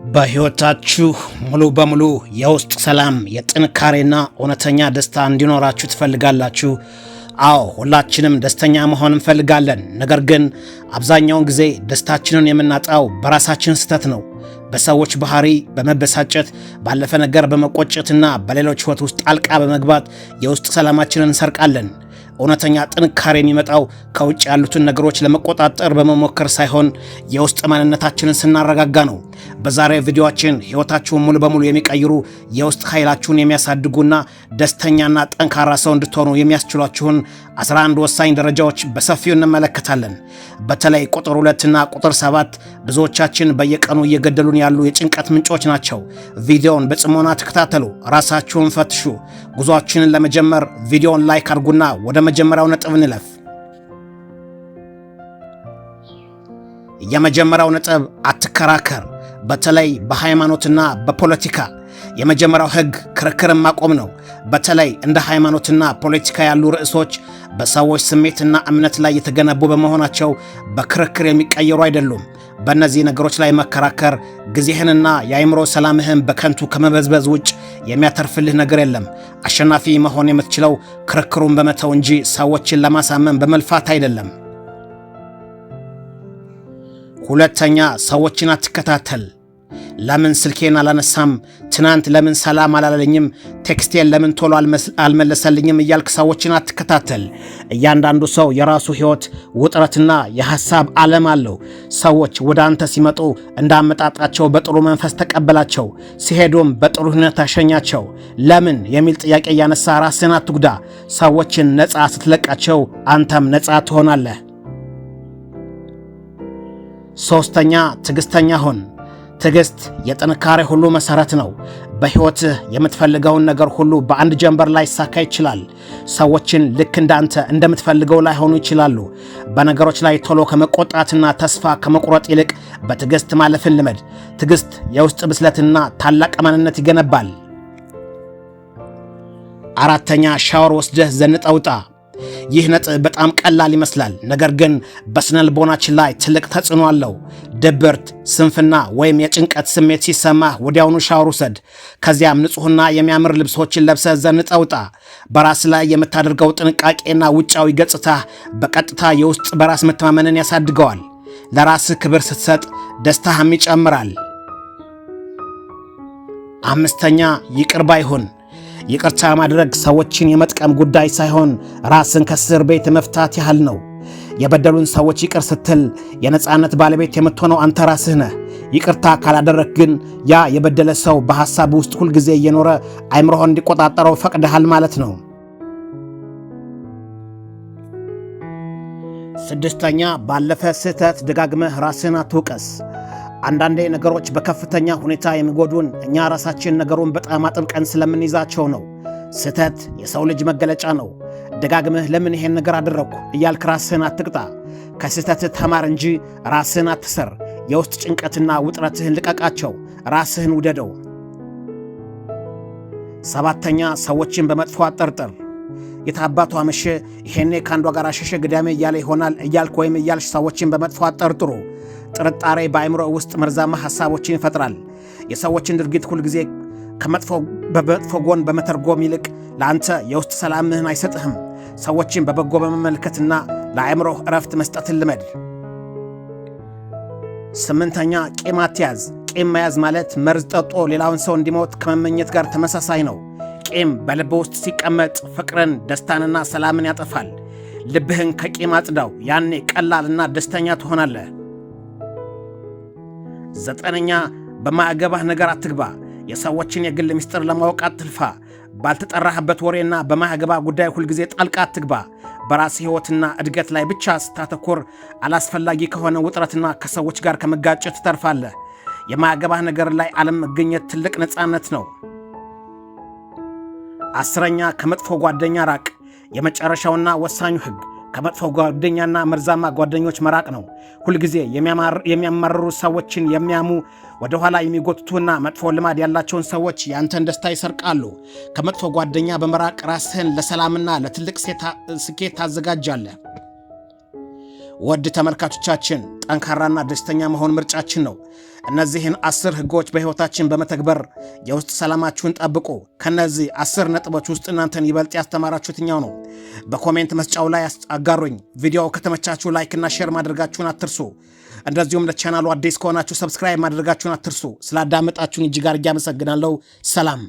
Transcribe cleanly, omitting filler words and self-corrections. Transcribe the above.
በህይወታችሁ ሙሉ በሙሉ የውስጥ ሰላም የጥንካሬና እውነተኛ ደስታ እንዲኖራችሁ ትፈልጋላችሁ? አዎ፣ ሁላችንም ደስተኛ መሆን እንፈልጋለን። ነገር ግን አብዛኛውን ጊዜ ደስታችንን የምናጣው በራሳችን ስህተት ነው። በሰዎች ባህሪ በመበሳጨት ባለፈ ነገር በመቆጨትና በሌሎች ህይወት ውስጥ ጣልቃ በመግባት የውስጥ ሰላማችንን እንሰርቃለን። እውነተኛ ጥንካሬ የሚመጣው ከውጭ ያሉትን ነገሮች ለመቆጣጠር በመሞከር ሳይሆን የውስጥ ማንነታችንን ስናረጋጋ ነው። በዛሬ ቪዲዮአችን ህይወታችሁን ሙሉ በሙሉ የሚቀይሩ የውስጥ ኃይላችሁን የሚያሳድጉና ደስተኛና ጠንካራ ሰው እንድትሆኑ የሚያስችሏችሁን 11 ወሳኝ ደረጃዎች በሰፊው እንመለከታለን። በተለይ ቁጥር 2 እና ቁጥር 7 ብዙዎቻችን በየቀኑ እየገደሉን ያሉ የጭንቀት ምንጮች ናቸው። ቪዲዮውን በጽሞና ተከታተሉ፣ ራሳችሁን ፈትሹ። ጉዟችንን ለመጀመር ቪዲዮውን ላይክ አድርጉና ወደ መጀመሪያው ነጥብ እንለፍ። የመጀመሪያው ነጥብ አትከራከር፣ በተለይ በሃይማኖትና በፖለቲካ። የመጀመሪያው ህግ ክርክርን ማቆም ነው። በተለይ እንደ ሃይማኖትና ፖለቲካ ያሉ ርዕሶች በሰዎች ስሜትና እምነት ላይ የተገነቡ በመሆናቸው በክርክር የሚቀየሩ አይደሉም። በእነዚህ ነገሮች ላይ መከራከር ጊዜህንና የአእምሮ ሰላምህን በከንቱ ከመበዝበዝ ውጭ የሚያተርፍልህ ነገር የለም። አሸናፊ መሆን የምትችለው ክርክሩን በመተው እንጂ ሰዎችን ለማሳመን በመልፋት አይደለም። ሁለተኛ፣ ሰዎችን አትከታተል። ለምን ስልኬን አላነሳም? ትናንት ለምን ሰላም አላለኝም? ቴክስቴን ለምን ቶሎ አልመለሰልኝም? እያልክ ሰዎችን አትከታተል። እያንዳንዱ ሰው የራሱ ህይወት ውጥረትና የሐሳብ ዓለም አለው። ሰዎች ወደ አንተ ሲመጡ እንዳመጣጣቸው በጥሩ መንፈስ ተቀበላቸው፣ ሲሄዱም በጥሩ ሁኔታ ተሸኛቸው። ለምን የሚል ጥያቄ እያነሳ ራስህን አትጉዳ። ሰዎችን ነፃ ስትለቃቸው አንተም ነፃ ትሆናለህ። ሶስተኛ፣ ትዕግስተኛ ሁን። ትዕግስት የጥንካሬ ሁሉ መሠረት ነው። በሕይወትህ የምትፈልገውን ነገር ሁሉ በአንድ ጀንበር ላይ ይሳካ ይችላል። ሰዎችን ልክ እንዳንተ እንደምትፈልገው ላይሆኑ ይችላሉ። በነገሮች ላይ ቶሎ ከመቆጣትና ተስፋ ከመቁረጥ ይልቅ በትዕግስት ማለፍን ልመድ። ትዕግስት የውስጥ ብስለትና ታላቅ ማንነት ይገነባል። አራተኛ፣ ሻወር ወስደህ ዘንጠህ ውጣ። ይህ ነጥብ በጣም ቀላል ይመስላል፣ ነገር ግን በስነልቦናችን ላይ ትልቅ ተጽዕኖ አለው። ድብርት፣ ስንፍና ወይም የጭንቀት ስሜት ሲሰማህ ወዲያውኑ ሻወር ውሰድ። ከዚያም ንጹሕና የሚያምር ልብሶችን ለብሰህ ዘንጠህ ውጣ። በራስ ላይ የምታደርገው ጥንቃቄና ውጫዊ ገጽታ በቀጥታ የውስጥ በራስ መተማመንን ያሳድገዋል። ለራስህ ክብር ስትሰጥ ደስታህም ይጨምራል። አምስተኛ፣ ይቅር ባይ ሁን። ይቅርታ ማድረግ ሰዎችን የመጥቀም ጉዳይ ሳይሆን ራስን ከእስር ቤት መፍታት ያህል ነው። የበደሉን ሰዎች ይቅር ስትል የነጻነት ባለቤት የምትሆነው አንተ ራስህ ነህ። ይቅርታ ካላደረግ ግን ያ የበደለ ሰው በሐሳብ ውስጥ ሁልጊዜ እየኖረ አእምሮህን እንዲቆጣጠረው ፈቅደሃል ማለት ነው። ስድስተኛ፣ ባለፈ ስህተት ደጋግመህ ራስህን አትውቀስ። አንዳንዴ ነገሮች በከፍተኛ ሁኔታ የሚጎዱን እኛ ራሳችን ነገሩን በጣም አጥብቀን ስለምንይዛቸው ነው። ስህተት የሰው ልጅ መገለጫ ነው። ደጋግመህ ለምን ይሄን ነገር አደረግኩ እያልክ ራስህን አትቅጣ። ከስህተትህ ተማር እንጂ ራስህን አትሰር። የውስጥ ጭንቀትና ውጥረትህን ልቀቃቸው፣ ራስህን ውደደው። ሰባተኛ፣ ሰዎችን በመጥፎ አጠርጥር። የታባቱ አመሸ ይሄኔ ከአንዷ ጋር አሸሸ ግዳሜ እያለ ይሆናል እያልክ ወይም እያልሽ ሰዎችን በመጥፎ አጠርጥሩ። ጥርጣሬ በአእምሮ ውስጥ መርዛማ ሐሳቦችን ይፈጥራል። የሰዎችን ድርጊት ሁልጊዜ በመጥፎ ጎን በመተርጎም ይልቅ ለአንተ የውስጥ ሰላምህን አይሰጥህም። ሰዎችን በበጎ በመመልከትና ለአእምሮህ ዕረፍት መስጠትን ልመድ። ስምንተኛ፣ ቂም አትያዝ። ቂም መያዝ ማለት መርዝ ጠጦ ሌላውን ሰው እንዲሞት ከመመኘት ጋር ተመሳሳይ ነው። ቂም በልብ ውስጥ ሲቀመጥ ፍቅርን፣ ደስታንና ሰላምን ያጠፋል። ልብህን ከቂም አጽዳው፣ ያኔ ቀላልና ደስተኛ ትሆናለህ። ዘጠነኛ፣ በማያገባህ ነገር አትግባ። የሰዎችን የግል ምስጢር ለማወቅ አትልፋ። ባልተጠራህበት ወሬና በማያገባህ ጉዳይ ሁልጊዜ ጣልቃ አትግባ። በራስ ሕይወትና እድገት ላይ ብቻ ስታተኮር አላስፈላጊ ከሆነ ውጥረትና ከሰዎች ጋር ከመጋጨት ትተርፋለህ። የማያገባህ ነገር ላይ አለመገኘት ትልቅ ነፃነት ነው። አስረኛ፣ ከመጥፎ ጓደኛ ራቅ። የመጨረሻውና ወሳኙ ሕግ ከመጥፎ ጓደኛና መርዛማ ጓደኞች መራቅ ነው። ሁልጊዜ የሚያማርሩ ሰዎችን የሚያሙ ወደ ኋላ የሚጎትቱና መጥፎ ልማድ ያላቸውን ሰዎች ያንተን ደስታ ይሰርቃሉ። ከመጥፎ ጓደኛ በመራቅ ራስህን ለሰላምና ለትልቅ ስኬት ታዘጋጃለህ። ውድ ተመልካቾቻችን ጠንካራና ደስተኛ መሆን ምርጫችን ነው። እነዚህን 10 ህጎች በህይወታችን በመተግበር የውስጥ ሰላማችሁን ጠብቁ። ከነዚህ 10 ነጥቦች ውስጥ እናንተን ይበልጥ ያስተማራችሁ የትኛው ነው? በኮሜንት መስጫው ላይ አጋሩኝ። ቪዲዮው ከተመቻችሁ ላይክ እና ሼር ማድረጋችሁን አትርሱ። እንደዚሁም ለቻናሉ አዲስ ከሆናችሁ ሰብስክራይብ ማድረጋችሁን አትርሱ። ስላዳመጣችሁን እጅግ አድርጌ አመሰግናለሁ። ሰላም